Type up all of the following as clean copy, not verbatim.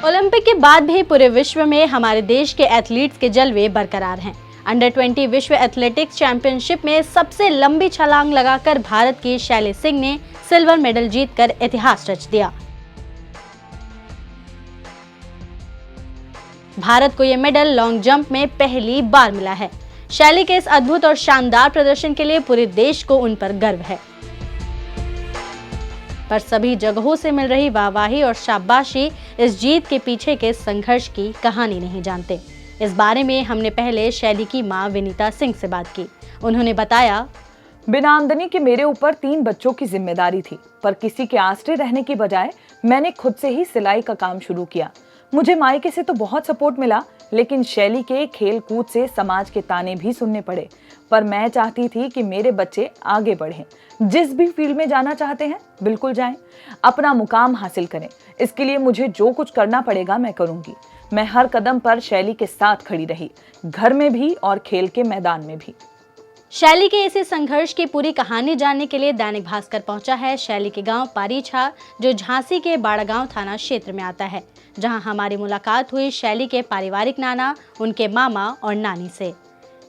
Olympic के बाद भी पूरे विश्व में हमारे देश के एथलीट्स के जलवे बरकरार हैं। अंडर 20 विश्व एथलेटिक्स चैंपियनशिप में सबसे लंबी छलांग लगाकर भारत की शैली सिंह ने सिल्वर मेडल जीतकर इतिहास रच दिया। भारत को यह मेडल लॉन्ग जंप में पहली बार मिला है। शैली के इस अद्भुत और शानदार प्रदर्शन के लिए पूरे देश को उन पर गर्व है। पर सभी जगहों से मिल रही वाहवाही और शाबाशी इस जीत के पीछे के संघर्ष की कहानी नहीं जानते। इस बारे में हमने पहले शैली की मां विनीता सिंह से बात की। उन्होंने बताया, बिना आमदनी के मेरे ऊपर 3 बच्चों की जिम्मेदारी थी, पर किसी के आश्रय रहने की बजाय मैंने खुद से ही सिलाई का काम शुरू किया। मुझे मायके से तो बहुत सपोर्ट मिला, लेकिन शैली के खेल कूद से समाज के ताने भी सुनने पड़े। पर मैं चाहती थी कि मेरे बच्चे आगे बढ़ें, जिस भी फील्ड में जाना चाहते हैं बिल्कुल जाएं, अपना मुकाम हासिल करें। इसके लिए मुझे जो कुछ करना पड़ेगा मैं करूंगी। मैं हर कदम पर शैली के साथ खड़ी रही, घर में भी और खेल के मैदान में भी। शैली के इसी संघर्ष की पूरी कहानी जानने के लिए दैनिक भास्कर पहुंचा है शैली के गांव पारीछा, जो झांसी के बाड़ागांव थाना क्षेत्र में आता है, जहां हमारी मुलाकात हुई शैली के पारिवारिक नाना, उनके मामा और नानी से।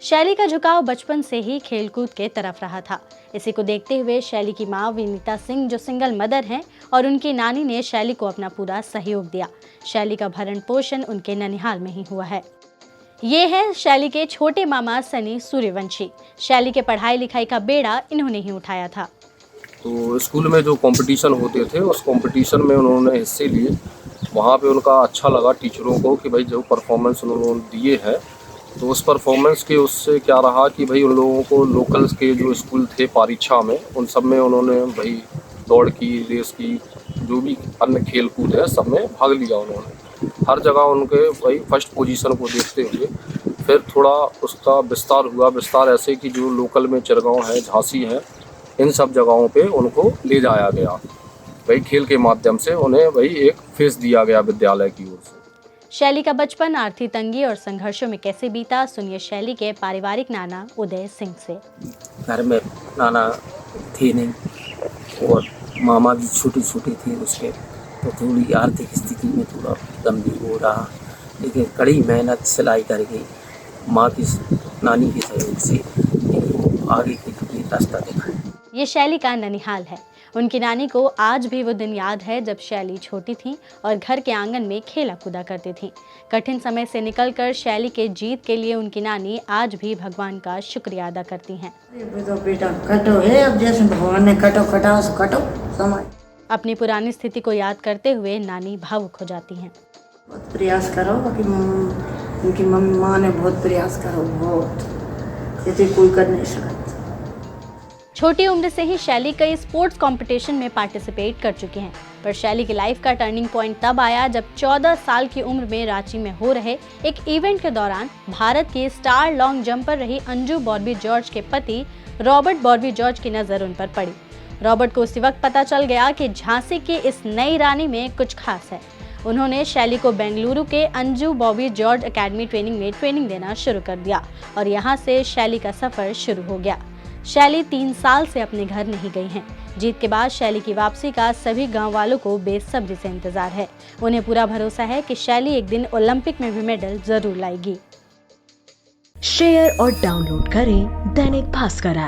शैली का झुकाव बचपन से ही खेलकूद के तरफ रहा था। इसी को देखते हुए शैली की मां विनीता सिंह, जो सिंगल मदर हैं, और उनकी नानी ने शैली को अपना पूरा सहयोग दिया। शैली का भरण पोषण उनके ननिहाल में ही हुआ है। ये है शैली के छोटे मामा सनी सूर्यवंशी। शैली के पढ़ाई लिखाई का बेड़ा इन्होंने ही उठाया था। तो स्कूल में जो कंपटीशन होते थे, उस कंपटीशन में उन्होंने हिस्से लिए। वहाँ पे उनका अच्छा लगा टीचरों को कि भाई जो परफॉर्मेंस उन्होंने दिए है, तो उस परफॉर्मेंस के उससे क्या रहा कि भाई उन लोगों को लोकल्स के जो स्कूल थे पारीछा में, उन सब में उन्होंने भाई दौड़ की, रेस की, जो भी अन्य खेल कूद है सब में भाग लिया उन्होंने। हर जगह उनके भाई फर्स्ट पोजीशन को देखते हुए फिर थोड़ा उसका विस्तार हुआ। विस्तार ऐसे कि जो लोकल में चिरगांव है, झांसी है, इन सब जगहों पे उनको ले जाया गया। भाई खेल के माध्यम से उन्हें भाई एक फेस दिया गया विद्यालय की ओर से। शैली का बचपन आर्थिक तंगी और संघर्षों में कैसे बीता, सुनिए शैली के पारिवारिक नाना उदय सिंह से। घर में नाना थे नहीं और मामा भी छोटे छोटे थे उसके, तो थोड़ी आर्थिक स्थिति में थोड़ा गंभीर हो रहा, लेकिन कड़ी मेहनत सिलाई करके माँ की नानी के सहयोग से आगे के लिए रास्ता दिखाया। ये शैली का ननिहाल है। उनकी नानी को आज भी वो दिन याद है जब शैली छोटी थी और घर के आंगन में खेला कूदा करती थी। कठिन समय से निकलकर शैली के जीत के लिए उनकी नानी आज भी भगवान का शुक्रिया अदा करती हैं। बेटा कटो है, अब जैसे भगवान ने कटो सो कटो समय। अपनी पुरानी स्थिति को याद करते हुए नानी भावुक हो जाती हैं। बहुत प्रयास करो कि उनकी मम्मी माँ ने बहुत प्रयास करो, बहुत जैसे कोई कर नहीं सकता। छोटी उम्र से ही शैली कई स्पोर्ट्स कंपटीशन में पार्टिसिपेट कर चुकी हैं, पर शैली की लाइफ का टर्निंग पॉइंट तब आया जब 14 साल की उम्र में रांची में हो रहे एक इवेंट के दौरान भारत की स्टार लॉन्ग जंपर रही अंजू बॉर्बी जॉर्ज के पति रॉबर्ट बॉर्बी जॉर्ज की नजर उन पर पड़ी। रॉबर्ट को उसी वक्त पता चल गया कि झांसी की इस नई रानी में कुछ खास है। उन्होंने शैली को बेंगलुरु के अंजू बॉबी जॉर्ज एकेडमी में ट्रेनिंग देना शुरू कर दिया और यहाँ से शैली का सफर शुरू हो गया। शैली 3 साल से अपने घर नहीं गई हैं। जीत के बाद शैली की वापसी का सभी गांव वालों को बेसब्री से इंतजार है। उन्हें पूरा भरोसा है कि शैली एक दिन ओलंपिक में भी मेडल जरूर लाएगी। शेयर और डाउनलोड करें दैनिक भास्कर ऐप।